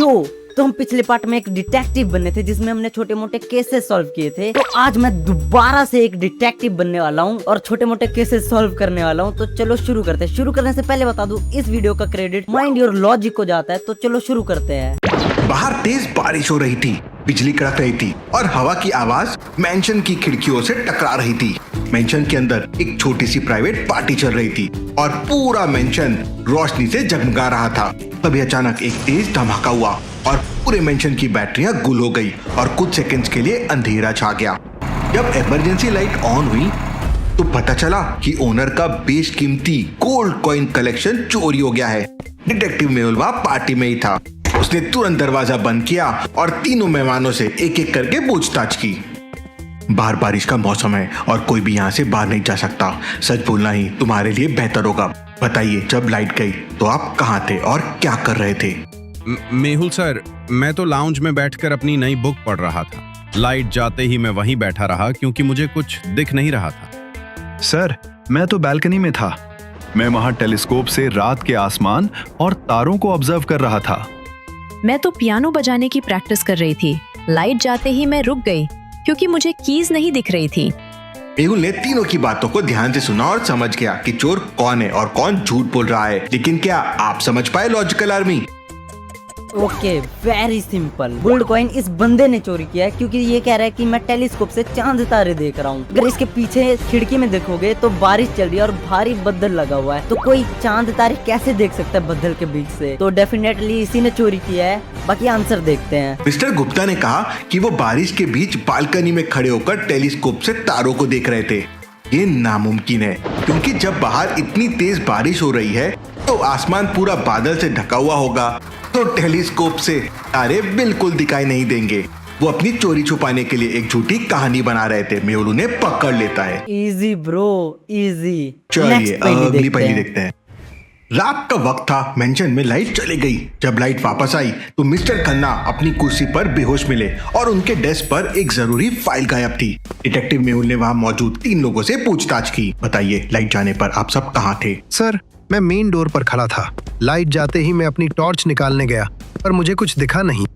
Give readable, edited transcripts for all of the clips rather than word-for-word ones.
यो, तो हम पिछले पार्ट में एक डिटेक्टिव बने थे जिसमें हमने छोटे मोटे केसेस सॉल्व किए थे। तो आज मैं दोबारा से एक डिटेक्टिव बनने वाला हूँ और छोटे मोटे केसेस सॉल्व करने वाला हूँ। तो चलो शुरू करते हैं। शुरू करने से पहले बता दूं, इस वीडियो का क्रेडिट माइंड योर लॉजिक को जाता है। तो चलो शुरू करते हैं। बाहर तेज बारिश हो रही थी, बिजली कड़क रही थी और हवा की आवाज मेंशन की खिड़कियों से टकरा रही थी। मेंशन के अंदर एक छोटी सी प्राइवेट पार्टी चल रही थी और पूरा मेंशन रोशनी से जगमगा रहा था। तभी अचानक एक तेज धमाका हुआ और पूरे मेंशन की बैटरियां गुल हो गई और कुछ सेकंड्स के लिए अंधेरा छा गया। जब इमरजेंसी लाइट ऑन हुई तो पता चला कि ओनर का बेशकीमती गोल्ड कॉइन कलेक्शन चोरी हो गया है। डिटेक्टिव मेहुल वहां पार्टी में ही था। उसने तुरंत दरवाजा बंद किया और तीनों मेहमानों से एक एक करके पूछताछ की। बाहर बारिश का मौसम है और कोई भी यहाँ से बाहर नहीं जा सकता। सच बोलना ही तुम्हारे लिए बेहतर होगा। बताइए, जब लाइट गई तो आप कहाँ थे और क्या कर रहे थे? मेहुल सर, मैं तो लाउंज में बैठकर अपनी नई बुक पढ़ रहा था। लाइट जाते ही मैं वहीं बैठा रहा क्योंकि मुझे कुछ दिख नहीं रहा था। सर, मैं तो बालकनी में था। मैं वहां टेलीस्कोप से रात के आसमान और तारों को ऑब्जर्व कर रहा था। मैं तो पियानो बजाने की प्रैक्टिस कर रही थी। लाइट जाते ही मैं रुक गई क्योंकि मुझे कीज नहीं दिख रही थी। मेहुल ने तीनों की बातों को ध्यान से सुना और समझ गया कि चोर कौन है और कौन झूठ बोल रहा है। लेकिन क्या आप समझ पाए logical army? Okay, very simple. Gold coin इस बंदे ने चोरी किया है क्योंकि ये कह रहा है कि मैं टेलीस्कोप से चांद तारे देख रहा हूँ। अगर इसके पीछे खिड़की में देखोगे तो बारिश चल रही है और भारी बदल लगा हुआ है। तो कोई चांद तारे कैसे देख सकता है बदल के बीच से? तो डेफिनेटली इसी ने चोरी किया है। बाकी आंसर देखते हैं। मिस्टर गुप्ता ने कहा कि वो बारिश के बीच बालकनी में खड़े होकर टेलीस्कोप से तारों को देख रहे थे। ये नामुमकिन है क्योंकि जब बाहर इतनी तेज बारिश हो रही है तो आसमान पूरा बादल से ढका हुआ होगा, तो टेलीस्कोप से तारे बिल्कुल दिखाई नहीं देंगे। वो अपनी चोरी छुपाने के लिए एक झूठी कहानी बना रहे थे। मेहुल उन्हें पकड़ लेता है। Easy bro, easy. चलिए अगली पहेली देखते हैं। रात का वक्त था, मेंशन में लाइट चली गई। जब लाइट वापस आई तो मिस्टर खन्ना अपनी कुर्सी पर बेहोश मिले और उनके डेस्क पर एक जरूरी फाइल गायब थी। डिटेक्टिव मेहुल ने वहां मौजूद 3 लोगों से पूछताछ की। बताइए, लाइट जाने पर आप सब कहाँ थे? सर, मैं मेन डोर पर खड़ा था। लाइट जाते ही मैं अपनी टॉर्च निकालने गया पर मुझे कुछ दिखा नहीं।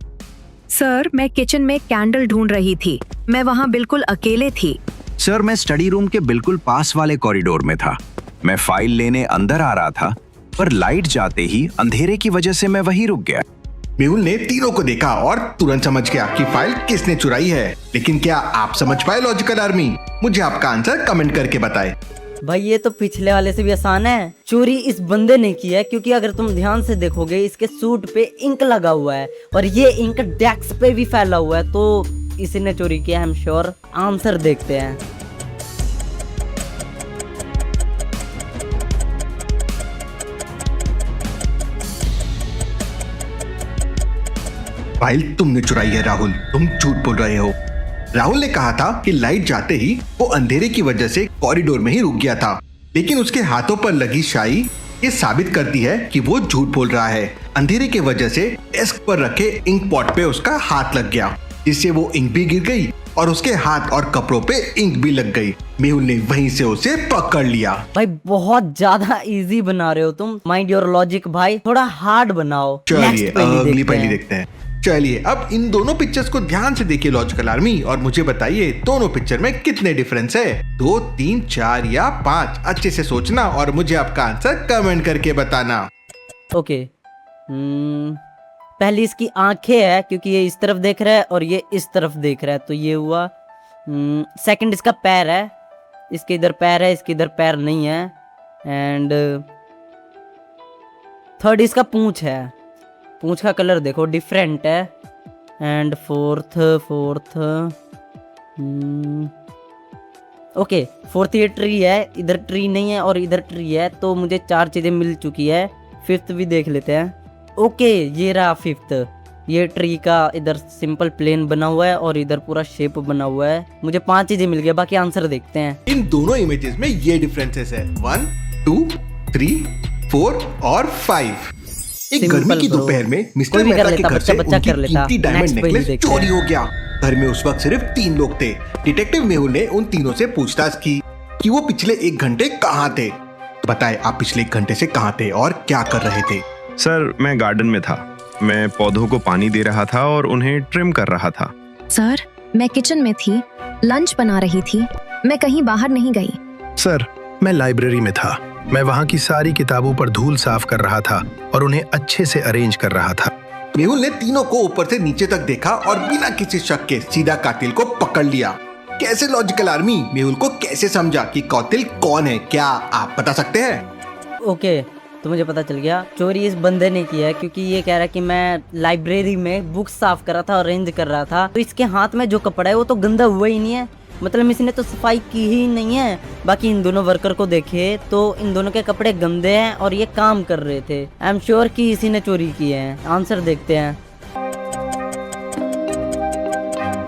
सर, मैं किचन में कैंडल ढूंढ रही थी। मैं वहाँ बिल्कुल अकेले थी। सर, मैं स्टडी रूम के बिल्कुल पास वाले कॉरिडोर में था। मैं फाइल लेने अंदर आ रहा था पर लाइट जाते ही अंधेरे की वजह से मैं वहीं रुक गया। मेहुल ने तीनों को देखा और तुरंत समझ गया कि फाइल किसने चुराई है। लेकिन क्या आप समझ पाए लॉजिकल आर्मी? मुझे आपका आंसर कमेंट करके बताएं। भाई ये तो पिछले वाले से भी आसान है। चोरी इस बंदे ने की है क्योंकि अगर तुम ध्यान से देखोगे इसके सूट पे इंक लगा हुआ है और ये इंक डेस्क पे भी फैला हुआ है। तो इसी ने चोरी किया, आई एम श्योर। आंसर देखते हैं। फाइल तुमने चुराई है राहुल, तुम झूठ बोल रहे हो। राहुल ने कहा था कि लाइट जाते ही वो अंधेरे की वजह से कॉरिडोर में ही रुक गया था। लेकिन उसके हाथों पर लगी स्याही ये साबित करती है कि वो झूठ बोल रहा है। अंधेरे की वजह से डेस्क पर रखे इंक पॉट पे उसका हाथ लग गया, जिससे वो इंक भी गिर गई और उसके हाथ और कपड़ों पे इंक भी लग गई। मेहुल ने वहीं से उसे पकड़ लिया। भाई बहुत ज्यादा इजी बना रहे हो तुम। माइंड योर लॉजिक भाई, थोड़ा हार्ड बनाओ। चलिए अगली पहेली देखते हैं। चलिए अब इन दोनों पिक्चर्स को ध्यान से देखिए लॉजिकल आर्मी और मुझे बताइए दोनों पिक्चर में कितने डिफरेंस है। 2, 3, 4 या 5? अच्छे से सोचना और मुझे आपका आंसर कमेंट करके बताना। ओके, पहली इसकी आंखें है क्योंकि ये इस तरफ देख रहा है और ये इस तरफ देख रहा है, तो ये हुआ। सेकंड इसका पैर है, इसके इधर पैर है, इसके इधर पैर नहीं है। एंड थर्ड इसका पूंछ है, पूंछ का कलर देखो डिफरेंट है। एंड फोर्थ ओके, फोर्थ ये ट्री है, इधर ट्री नहीं है और इधर ट्री है, तो मुझे 4 चीजें मिल चुकी है। फिफ्थ भी देख लेते हैं। ओके, ये रहा फिफ्थ। ये ट्री का इधर सिंपल प्लेन बना हुआ है और इधर पूरा शेप बना हुआ है। मुझे 5 चीजें मिल गई, बाकी आंसर देखते हैं। इन दोनों इमेजेस में ये डिफरेंसेस है 1, 2, 3, 4 और 5। एक गर्मी की दोपहर में मिस्टर मेहता के घर से उनकी कीमती डायमंड नेकलेस चोरी हो गया। घर में उस वक्त सिर्फ 3 लोग थे। डिटेक्टिव मेहुल ने उन तीनों से पूछताछ की कि वो पिछले 1 घंटे कहाँ थे। बताएं, आप पिछले 1 घंटे से कहाँ थे और क्या कर रहे थे? सर, मैं गार्डन में था। मैं पौधों को पानी दे रहा था और उन्हें ट्रिम कर रहा था। सर, मैं किचन में थी, लंच बना रही थी, मैं कहीं बाहर नहीं गई। सर, मैं लाइब्रेरी में था। मैं वहाँ की सारी किताबों पर धूल साफ कर रहा था और उन्हें अच्छे से अरेंज कर रहा था। मेहुल ने तीनों को ऊपर से नीचे तक देखा और बिना किसी शक के सीधा कातिल को पकड़ लिया। कैसे लॉजिकल आर्मी मेहुल को कैसे समझा कि कातिल कौन है, क्या आप बता सकते हैं? ओके, तो मुझे पता चल गया चोरी इस बंदे ने की है, क्योंकि ये कह रहा है कि मैं लाइब्रेरी में बुक साफ कर रहा था और अरेंज कर रहा था। तो इसके हाथ में जो कपड़ा है वो तो गंदा हुआ ही नहीं है, मतलब इसने तो सफाई की ही नहीं है। बाकी इन दोनों वर्कर को देखे तो इन दोनों के कपड़े गंदे हैं और ये काम कर रहे थे। आई एम श्योर कि इसी ने चोरी की है। आंसर देखते हैं।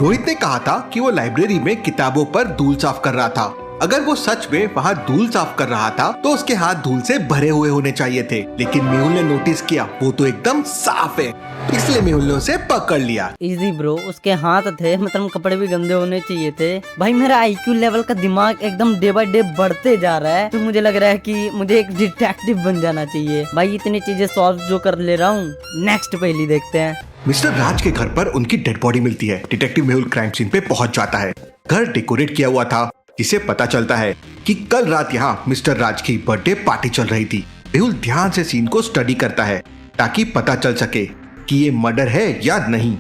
रोहित ने कहा था कि वो लाइब्रेरी में किताबों पर धूल साफ कर रहा था। अगर वो सच में वहाँ धूल साफ कर रहा था तो उसके हाथ धूल से भरे हुए होने चाहिए थे, लेकिन मेहुल ने नोटिस किया वो तो एकदम साफ है, इसलिए मेहुल ने उसे पकड़ लिया। इजी ब्रो, उसके हाथ थे, मतलब कपड़े भी गंदे होने चाहिए थे। भाई मेरा IQ लेवल का दिमाग एकदम डे बाय डे बढ़ते जा रहा है, तो मुझे लग रहा है कि मुझे एक डिटेक्टिव बन जाना चाहिए। भाई इतनी चीजें सॉल्व जो कर ले रहा हूँ। नेक्स्ट पहली देखते हैं। मिस्टर राज के घर पर उनकी डेड बॉडी मिलती है। डिटेक्टिव मेहुल क्राइम सीन पे पहुंच जाता है। घर डेकोरेट किया हुआ था, जिसे पता चलता है कि कल रात यहाँ मिस्टर राज की बर्थडे पार्टी चल रही थी। मेहुल ध्यान से सीन को स्टडी करता है ताकि पता चल सके कि ये मर्डर है या नहीं।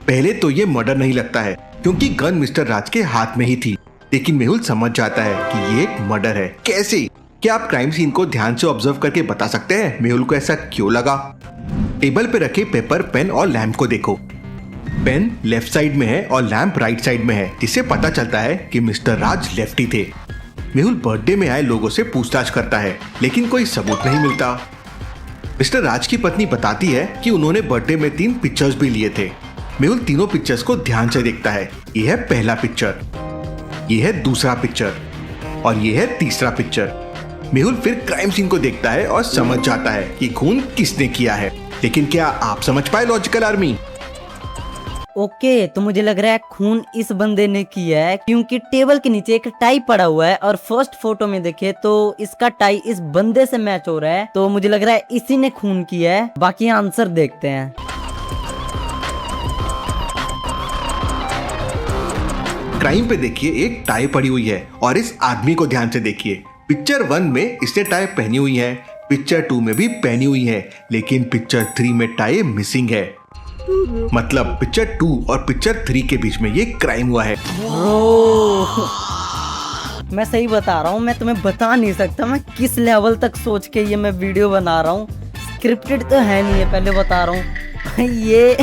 पहले तो ये मर्डर नहीं लगता है क्योंकि गन मिस्टर राज के हाथ में ही थी, लेकिन मेहुल समझ जाता है कि ये एक मर्डर है। कैसे? क्या आप क्राइम सीन को ध्यान से ऑब्जर्व करके बता सकते हैं मेहुल को ऐसा क्यों लगा? टेबल पे रखे पेपर, पेन और लैंप को देखो। पेन लेफ्ट साइड में है और लैंप राइट साइड में है, जिससे पता चलता है कि मिस्टर राज लेफ्टी थे। मेहुल बर्थडे में आए लोगों से पूछताछ करता है, लेकिन कोई सबूत नहीं मिलता। मिस्टर राज की पत्नी बताती है कि उन्होंने बर्थडे में 3 पिक्चर्स भी लिए थे। मेहुल तीनों पिक्चर्स को ध्यान से देखता है। ये है पहला पिक्चर, ये है दूसरा पिक्चर और ये है तीसरा पिक्चर। मेहुल फिर क्राइम सीन को देखता है और समझ जाता है कि खून किसने किया है। लेकिन क्या आप समझ पाए लॉजिकल आर्मी? ओके, तो मुझे लग रहा है खून इस बंदे ने किया है, क्योंकि टेबल के नीचे एक टाई पड़ा हुआ है और फर्स्ट फोटो में देखे तो इसका टाई इस बंदे से मैच हो रहा है। तो मुझे लग रहा है इसी ने खून किया है। बाकी आंसर देखते हैं। क्राइम पे देखिए एक टाई पड़ी हुई है और इस आदमी को ध्यान से देखिए। पिक्चर 1 में इसने टाई पहनी हुई है, पिक्चर 2 में भी पहनी हुई है, लेकिन पिक्चर 3 में टाई मिसिंग है। मतलब पिक्चर 2 और पिक्चर 3 के बीच में ये क्राइम हुआ है। मैं सही बता रहा हूँ, मैं तुम्हें बता नहीं सकता मैं किस लेवल तक सोच के ये मैं वीडियो बना रहा हूँ। स्क्रिप्टेड तो है नहीं है, पहले बता रहा हूँ। ये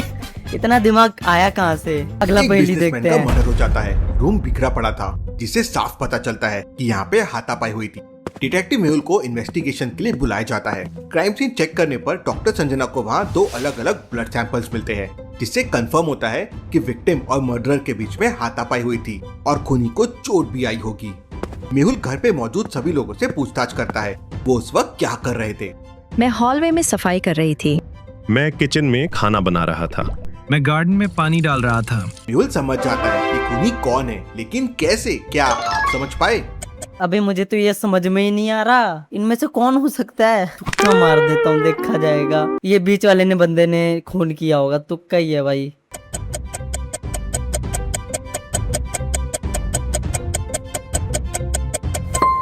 इतना दिमाग आया कहाँ से? अगला पहली देखते हैं। मर्डर हो जाता है। रूम बिखरा पड़ा था, जिससे साफ पता चलता है कि यहाँ पे हाथापाई हुई थी। डिटेक्टिव मेहुल को इन्वेस्टिगेशन के लिए बुलाया जाता है। क्राइम सीन चेक करने पर डॉक्टर संजना को वहाँ 2 अलग-अलग ब्लड सैंपल्स मिलते हैं, जिससे कंफर्म होता है कि विक्टिम और मर्डरर के बीच में हाथापाई हुई थी और खूनी को चोट भी आई होगी। मेहुल घर पे मौजूद सभी लोगों से पूछताछ करता है वो उस वक्त क्या कर रहे थे। मैं हॉलवे में सफाई कर रही थी। मैं किचन में खाना बना रहा था। मैं गार्डन में पानी डाल रहा था। मेहुल समझ जाता है कि खूनी कौन है, लेकिन कैसे? क्या आप समझ पाए? अबे मुझे तो ये समझ में ही नहीं आ रहा, इनमें से कौन हो सकता है। तुक्का मार देता हूँ, देखा जाएगा। ये बीच वाले ने बंदे ने खून किया होगा, तुक्का ही है भाई।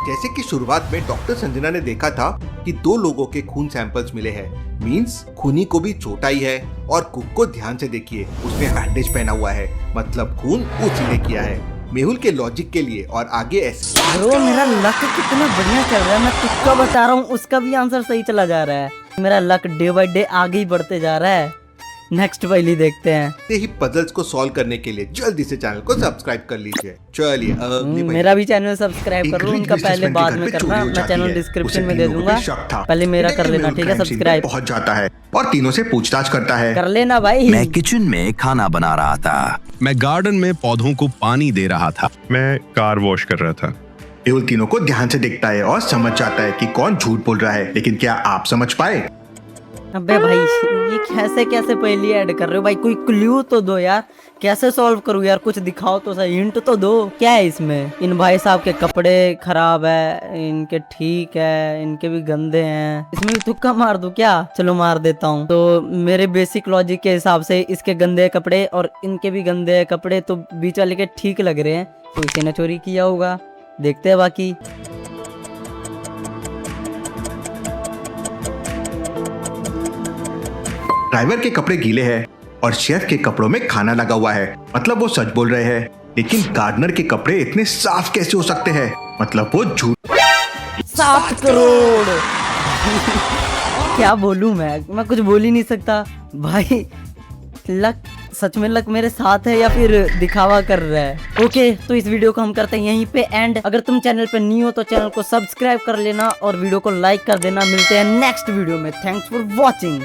जैसे कि शुरुआत में डॉक्टर संजना ने देखा था कि 2 लोगों के खून सैंपल्स मिले हैं, मींस खूनी को भी चोट आई है। और कुक को ध्यान से देखिए, उसने बैंडेज पहना हुआ है, मतलब खून उसी ने किया है। मेहुल के लॉजिक के लिए और आगे ऐसे। ब्रो मेरा लक कितना बढ़िया चल रहा है, मैं तुक्का बता रहा हूँ, उसका भी आंसर सही चला जा रहा है। मेरा लक डे बाय डे आगे ही बढ़ते जा रहा है। नेक्स्ट पहली देखते हैं। ही पजल्स को सॉल्व करने के लिए जल्दी से चैनल को सब्सक्राइब कर लीजिए। चलिए मेरा भी चैनल सब्सक्राइब कर लो, उनका पहले बाद में करना, मैं चैनल डिस्क्रिप्शन में दे दूंगा, पहले मेरा कर लेना, ठीक है? सब्सक्राइब। पहुंच जाता है और तीनों से पूछताछ करता है। कर लेना भाई। मैं किचन में खाना बना रहा था। मैं गार्डन में पौधों को पानी दे रहा था। मैं कार वॉश कर रहा था। मेहुल तीनों को ध्यान से देखता है और समझ जाता है कि कौन झूठ बोल रहा है, लेकिन क्या आप समझ पाए? अबे भाई ये कैसे कैसे पहली ऐड कर रहे हो भाई, कोई क्लू तो दो यार, कैसे सॉल्व करूँ यार, कुछ दिखाओ तो सही, हिंट तो दो। क्या है इसमें? इन भाई साहब के कपड़े खराब है, इनके ठीक है, इनके भी गंदे हैं, इसमें भी तुक्का मार दूं क्या? चलो मार देता हूँ। तो मेरे बेसिक लॉजिक के हिसाब से इसके गंदे कपड़े और इनके भी गंदे कपड़े तो बीच वाले के ठीक लग रहे हैं, तो इसी ने चोरी किया होगा। देखते हैं बाकी। ड्राइवर के कपड़े गीले हैं और शेफ के कपड़ों में खाना लगा हुआ है, मतलब वो सच बोल रहे हैं। लेकिन गार्डनर के कपड़े इतने साफ कैसे हो सकते हैं? मतलब वो झूठ। 7 करोड़ क्या बोलूं मैं कुछ बोल ही नहीं सकता भाई। लक, सच में लक मेरे साथ है या फिर दिखावा कर रहा है? ओके, तो इस वीडियो को हम करते हैं यहीं पे एंड। अगर तुम चैनल पे न्यू हो तो चैनल को सब्सक्राइब कर लेना और वीडियो को लाइक कर देना। मिलते हैं नेक्स्ट वीडियो में। Thanks for watching.